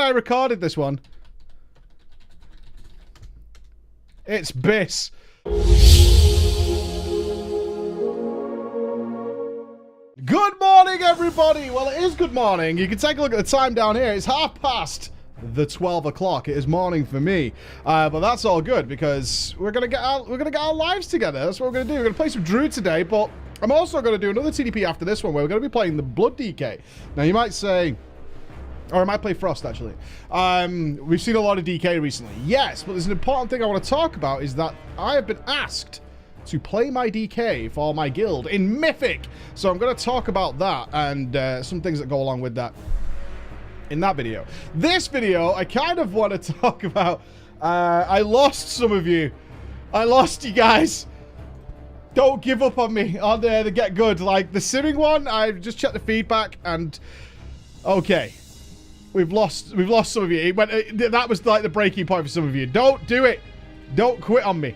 I recorded this one. It's Biss. Good morning, everybody. Well, it is good morning. You can take a look at the time down here. It's 12 o'clock. It is morning for me, but that's all good because we're gonna get our lives together. That's what we're gonna do. We're gonna play some Druid today, but I'm also gonna do another TDP after this one where we're gonna be playing the Blood DK. Now, you might say, or I might play Frost, actually. We've seen a lot of DK recently. Yes, but there's an important thing I want to talk about is that I have been asked to play my DK for my guild in Mythic. So I'm going to talk about that and some things that go along with that in that video. This video, I kind of want to talk about... I lost some of you. I lost you guys. Don't give up on me on the Get Good. Like, the simming one, I just checked the feedback and... Okay. We've lost some of you. That was like the breaking point for some of you. Don't do it. Don't quit on me.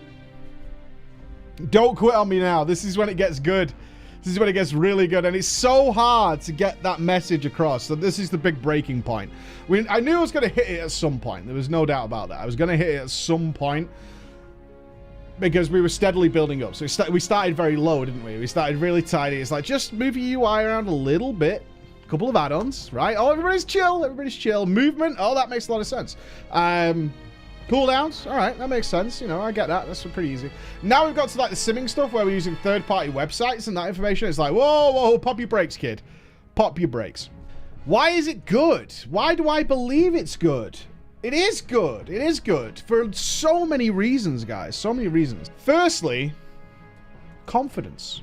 Don't quit on me now. This is when it gets good. This is when it gets really good. And it's so hard to get that message across. So this is the big breaking point. I knew I was going to hit it at some point. There was no doubt about that. I was going to hit it at some point. Because we were steadily building up. So we started very low, didn't we? We started really tiny. It's like, just move your UI around a little bit. Couple of add-ons, right? Oh, everybody's chill. Everybody's chill. Movement. Oh, that makes a lot of sense. Cooldowns. All right, that makes sense. You know, I get that. That's pretty easy. Now we've got to like the simming stuff where we're using third-party websites and that information. It's like, whoa, whoa, pop your brakes, kid. Pop your brakes. Why is it good? Why do I believe it's good? It is good. It is good for so many reasons, guys. So many reasons. Firstly, confidence.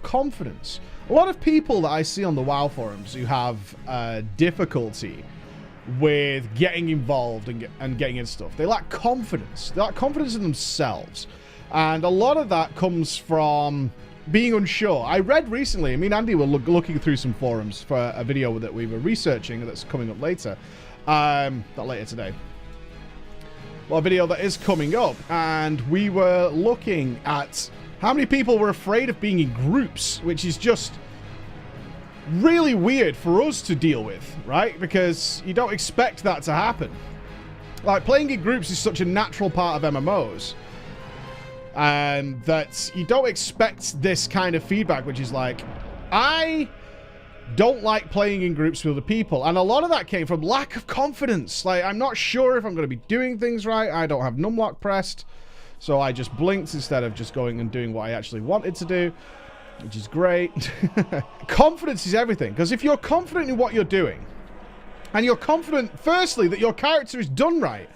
Confidence. A lot of people that I see on the WoW forums who have difficulty with getting involved and getting in stuff. They lack confidence. They lack confidence in themselves. And a lot of that comes from being unsure. I read recently, me and Andy were looking through some forums for a video that we were researching that's coming up later. Not later today. Well, a video that is coming up. And we were looking at how many people were afraid of being in groups, which is just really weird for us to deal with, right? Because you don't expect that to happen. Like, playing in groups is such a natural part of MMOs. And that you don't expect this kind of feedback, which is like, I don't like playing in groups with other people. And a lot of that came from lack of confidence. Like, I'm not sure if I'm going to be doing things right. I don't have numlock pressed. So I just blinked instead of just going and doing what I actually wanted to do, which is great. Confidence is everything, because if you're confident in what you're doing, and you're confident, firstly, that your character is done right,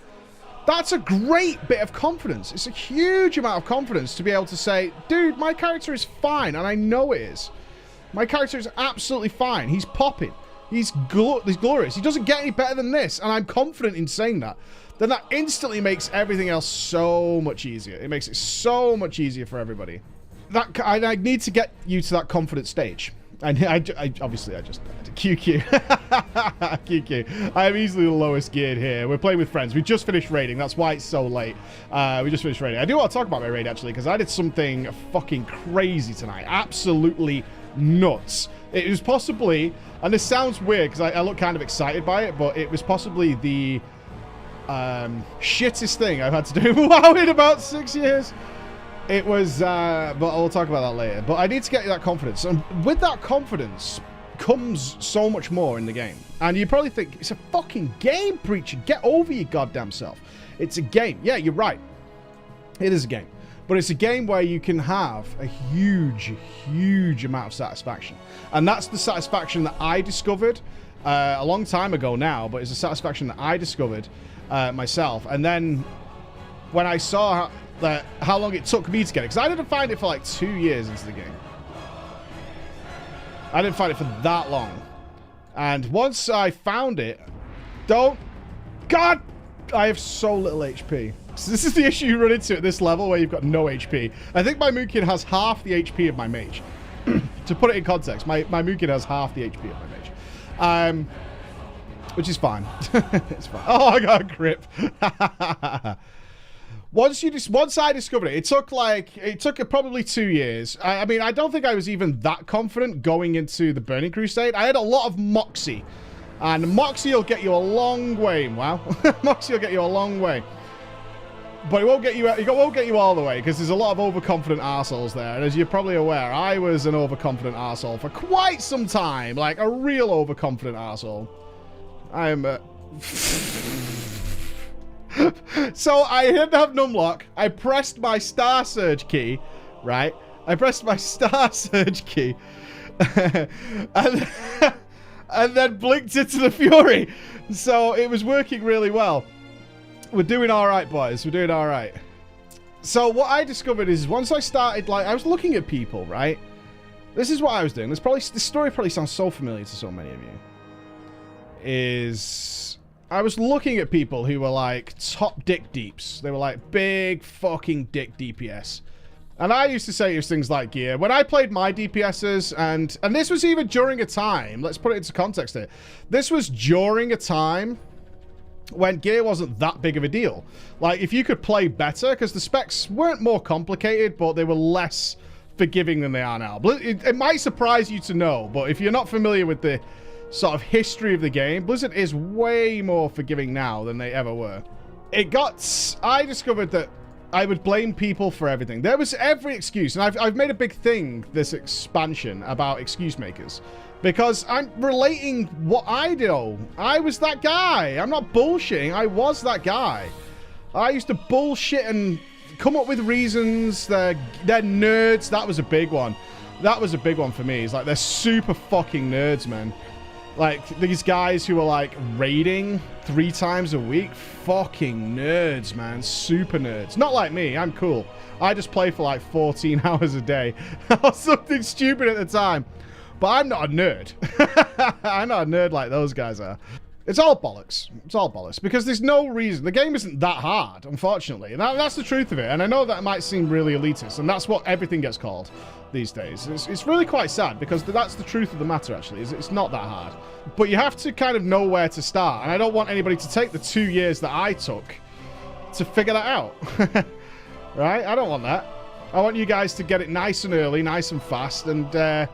that's a great bit of confidence. It's a huge amount of confidence to be able to say, dude, my character is fine, and I know it is. My character is absolutely fine. He's popping. He's glorious. He doesn't get any better than this, and I'm confident in saying that. Then that instantly makes everything else so much easier. It makes it so much easier for everybody. I need to get you to that confident stage. And obviously I just QQ. QQ. I'm easily the lowest geared here. We're playing with friends. We just finished raiding. That's why it's so late. We just finished raiding. I do want to talk about my raid, actually, because I did something fucking crazy tonight. Absolutely nuts. It was possibly, and this sounds weird because I look kind of excited by it, but it was possibly the shittest thing I've had to do WoW in about 6 years. It was, but I'll talk about that later. But I need to get that confidence. And with that confidence comes so much more in the game. And you probably think, it's a fucking game, Preacher. Get over your goddamn self. It's a game. Yeah, you're right. It is a game. But it's a game where you can have a huge, huge amount of satisfaction. And that's the satisfaction that I discovered a long time ago now. But it's a satisfaction that I discovered myself. And then when I saw how long it took me to get it, because I didn't find it for like 2 years into the game. I didn't find it for that long. And once I found it, God, I have so little HP. So this is the issue you run into at this level where you've got no HP. I think my Mookin has half the HP of my mage. To put it in context, my Mookin has half the HP of my mage. Which is fine. It's fine. Oh, I got a grip. Once I discovered it, it took probably 2 years. I mean, I don't think I was even that confident going into the Burning Crusade. I had a lot of moxie And Moxie will get you a long way, wow. Moxie will get you a long way. But it won't get you all the way, because there's a lot of overconfident arseholes there. And as you're probably aware, I was an overconfident arsehole for quite some time. Like, a real overconfident arsehole. I'm... So, I didn't have numlock. I pressed my Star Surge key, right? I pressed my Star Surge key. And then blinked into the Fury. So, it was working really well. We're doing all right, boys. We're doing all right. So what I discovered is once I started, like, I was looking at people, right? This is what I was doing. This story probably sounds so familiar to so many of you. Is I was looking at people who were like top dick deeps. They were like big fucking dick DPS. And I used to say things like gear. When I played my DPSs, and this was even during a time, let's put it into context here. This was during a time when gear wasn't that big of a deal. Like, if you could play better, because the specs weren't more complicated, but they were less forgiving than they are now. It might surprise you to know, but if you're not familiar with the sort of history of the game, Blizzard is way more forgiving now than they ever were. I discovered that I would blame people for everything. There was every excuse, and I've made a big thing, this expansion, about excuse makers. Because I'm relating what I do. I was that guy. I'm not bullshitting. I was that guy. I used to bullshit and come up with reasons. They're nerds. That was a big one. That was a big one for me. It's like, they're super fucking nerds, man. Like, these guys who are, like, raiding 3 times a week. Fucking nerds, man. Super nerds. Not like me. I'm cool. I just play for, like, 14 hours a day. Or something stupid at the time. But I'm not a nerd. I'm not a nerd like those guys are. It's all bollocks. It's all bollocks. Because there's no reason. The game isn't that hard, unfortunately. And that's the truth of it. And I know that might seem really elitist. And that's what everything gets called these days. It's really quite sad. Because that's the truth of the matter, actually. It's not that hard. But you have to kind of know where to start. And I don't want anybody to take the 2 years that I took to figure that out. Right? I don't want that. I want you guys to get it nice and early, nice and fast. And,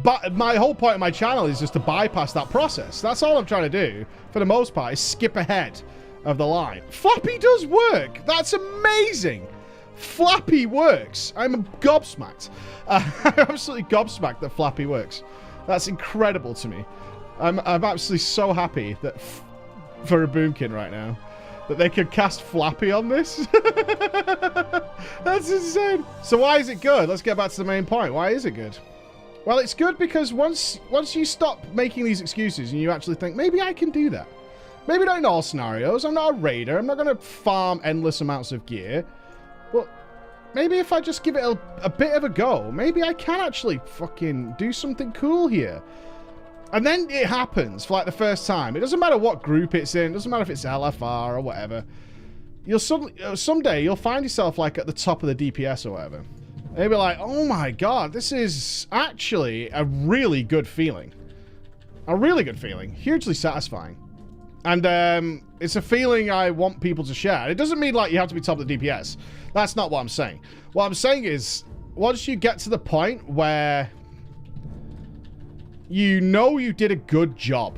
but my whole point of my channel is just to bypass that process. That's all I'm trying to do, for the most part, is skip ahead of the line. Flappy does work. That's amazing. Flappy works. I'm gobsmacked. I'm absolutely gobsmacked that Flappy works. That's incredible to me. I'm absolutely so happy that for a Boomkin right now, that they could cast Flappy on this. That's insane. So why is it good? Let's get back to the main point. Why is it good? Well, it's good because once you stop making these excuses and you actually think, maybe I can do that. Maybe not in all scenarios. I'm not a raider. I'm not going to farm endless amounts of gear. But maybe if I just give it a bit of a go, maybe I can actually fucking do something cool here. And then it happens for like the first time. It doesn't matter what group it's in. It doesn't matter if it's LFR or whatever. Someday you'll find yourself like at the top of the DPS or whatever. And you'll be like, oh my god, this is actually a really good feeling. A really good feeling. Hugely satisfying. And it's a feeling I want people to share. It doesn't mean like you have to be top of the DPS. That's not what I'm saying. What I'm saying is, once you get to the point where you know you did a good job,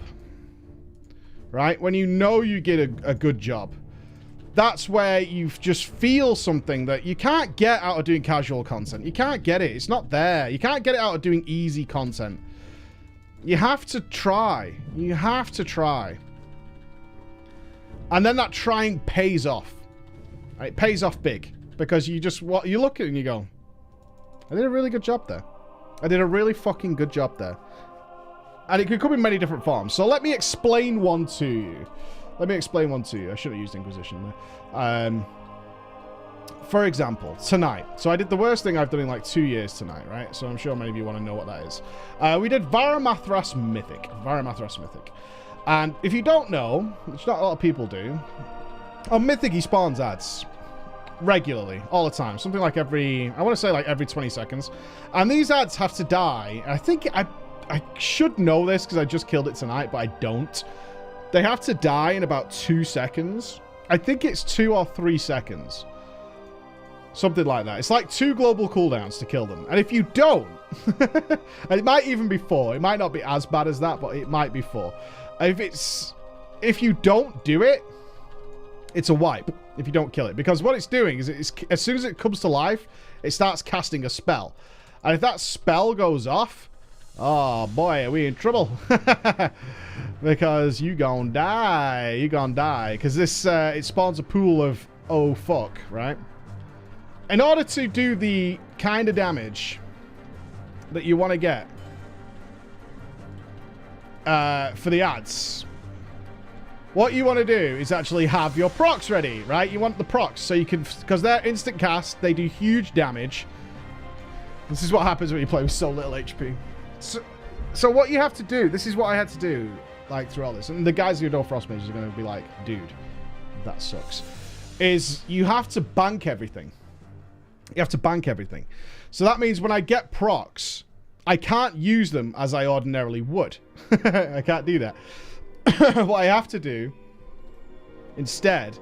right? When you know you did a good job, that's where you just feel something that you can't get out of doing casual content. You can't get it. It's not there. You can't get it out of doing easy content. You have to try. You have to try. And then that trying pays off. It pays off big. Because you look at it and you go, I did a really good job there. I did a really fucking good job there. And it could come in many different forms. So let me explain one to you. Let me explain one to you. I should have used Inquisition there. For example, tonight. So I did the worst thing I've done in like 2 years tonight, right? So I'm sure many of you want to know what that is. We did Varamathras Mythic. Varamathras Mythic. And if you don't know, which not a lot of people do, on Mythic he spawns ads. Regularly, all the time. Something like I want to say like every 20 seconds. And these ads have to die. I think I should know this because I just killed it tonight, but I don't. They have to die in about 2 seconds. I think it's 2 or 3 seconds. Something like that. It's like 2 global cooldowns to kill them. And if you don't, and it might even be 4. It might not be as bad as that, but it might be 4. If you don't do it, it's a wipe if you don't kill it. Because what it's doing is as soon as it comes to life, it starts casting a spell. And if that spell goes off, oh boy, are we in trouble. Because you gonna die. You gonna die. Because this, it spawns a pool of, oh fuck, right? In order to do the kind of damage that you want to get for the ads, what you want to do is actually have your procs ready, right? You want the procs so you can, because they're instant cast, they do huge damage. This is what happens when you play with so little HP. So what you have to do, this is what I had to do, like, through all this, and the guys who know Frost Mages are going to be like, dude, that sucks, is you have to bank everything. You have to bank everything. So that means when I get procs, I can't use them as I ordinarily would. I can't do that. What I have to do instead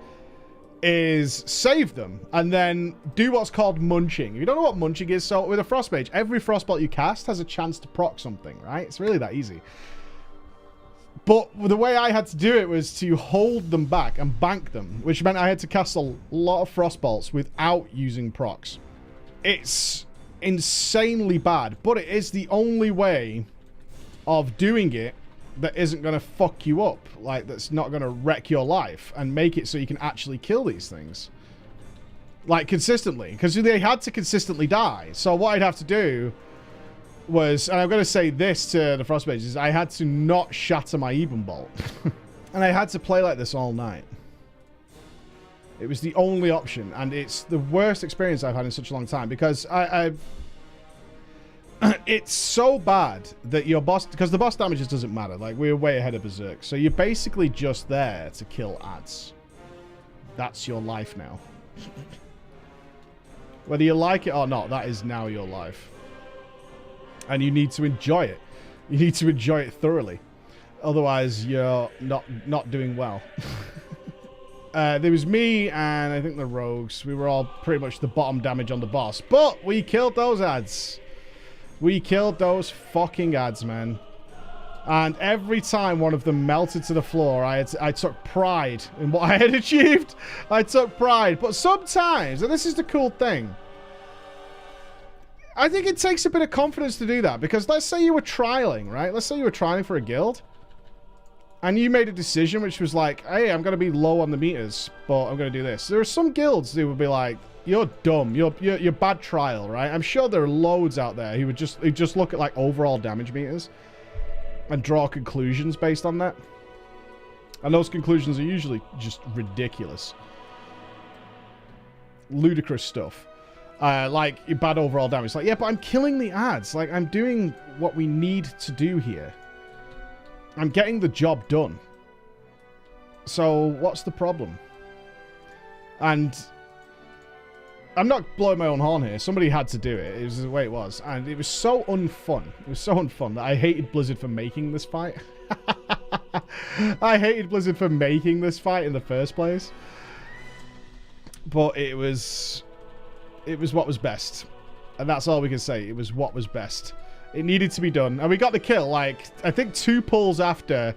is save them and then do what's called munching. If you don't know what munching is, so with a Frost Mage, every Frostbolt you cast has a chance to proc something, right? It's really that easy. But the way I had to do it was to hold them back and bank them, which meant I had to cast a lot of Frostbolts without using procs. It's insanely bad, but it is the only way of doing it that isn't going to fuck you up, like, that's not going to wreck your life and make it so you can actually kill these things, like, consistently, because they had to consistently die. So what I'd have to do was, and I'm going to say this to the Frost Mages, I had to not shatter my Even Bolt. And I had to play like this all night. It was the only option, and it's the worst experience I've had in such a long time, because it's so bad that your boss, because the boss damages doesn't matter, like, we're way ahead of Berserk, so you're basically just there to kill ads. That's your life now. Whether you like it or not, that is now your life. And you need to enjoy it. You need to enjoy it thoroughly. Otherwise, you're not doing well. There was me and I think the rogues. We were all pretty much the bottom damage on the boss. But we killed those ads. We killed those fucking ads, man. And every time one of them melted to the floor, I took pride in what I had achieved. I took pride. But sometimes, and this is the cool thing, I think it takes a bit of confidence to do that. Because let's say you were trialing, right? Let's say you were trialing for a guild. And you made a decision which was like, hey, I'm going to be low on the meters, but I'm going to do this. There are some guilds who would be like, you're dumb. You're bad trial, right? I'm sure there are loads out there who would just look at, like, overall damage meters and draw conclusions based on that. And those conclusions are usually just ridiculous. Ludicrous stuff. Like, your bad overall damage. Like, yeah, but I'm killing the ads. Like, I'm doing what we need to do here. I'm getting the job done. So, what's the problem? And I'm not blowing my own horn here. Somebody had to do it. It was the way it was. And it was so unfun. It was so unfun that I hated Blizzard for making this fight. I hated Blizzard for making this fight in the first place. But it was what was best. And that's all we can say. It was what was best. It needed to be done. And we got the kill. Like, I think 2 pulls after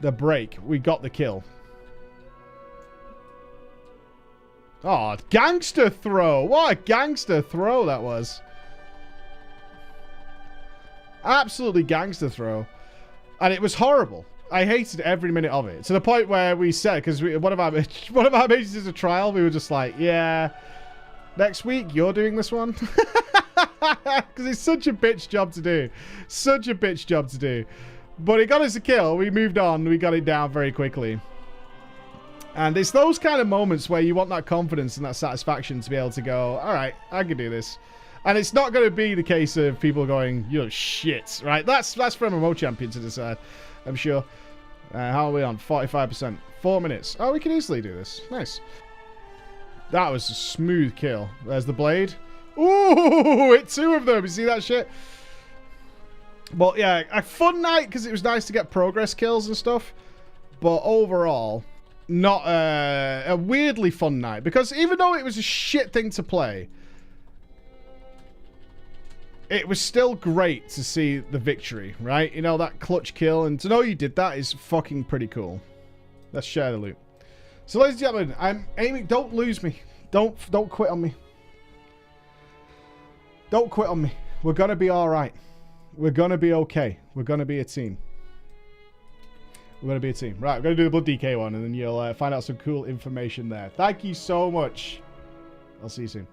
the break, we got the kill. Oh, gangster throw. What a gangster throw that was. Absolutely gangster throw. And it was horrible. I hated every minute of it. To the point where we said, because one of our mages is a trial, we were just like, yeah, next week you're doing this one. Because it's such a bitch job to do. Such a bitch job to do. But it got us a kill. We moved on. We got it down very quickly. And it's those kind of moments where you want that confidence and that satisfaction to be able to go, all right, I can do this. And it's not going to be the case of people going, you're shit, right? That's for MMO champion to decide, I'm sure. How are we on? 45%. 4 minutes. Oh, we can easily do this. Nice. That was a smooth kill. There's the blade. Ooh, hit 2 of them. You see that shit? But yeah, a fun night because it was nice to get progress kills and stuff. But overall, not a weirdly fun night. Because even though it was a shit thing to play, it was still great to see the victory, right? You know, that clutch kill, and to know you did that is fucking pretty cool. Let's share the loot. So, ladies and gentlemen, I'm aiming. Don't lose me. Don't quit on me. Don't quit on me. We're gonna be all right. We're gonna be okay. We're gonna be a team. We're gonna be a team. Right, we're gonna do the Blood DK one, and then you'll find out some cool information there. Thank you so much. I'll see you soon.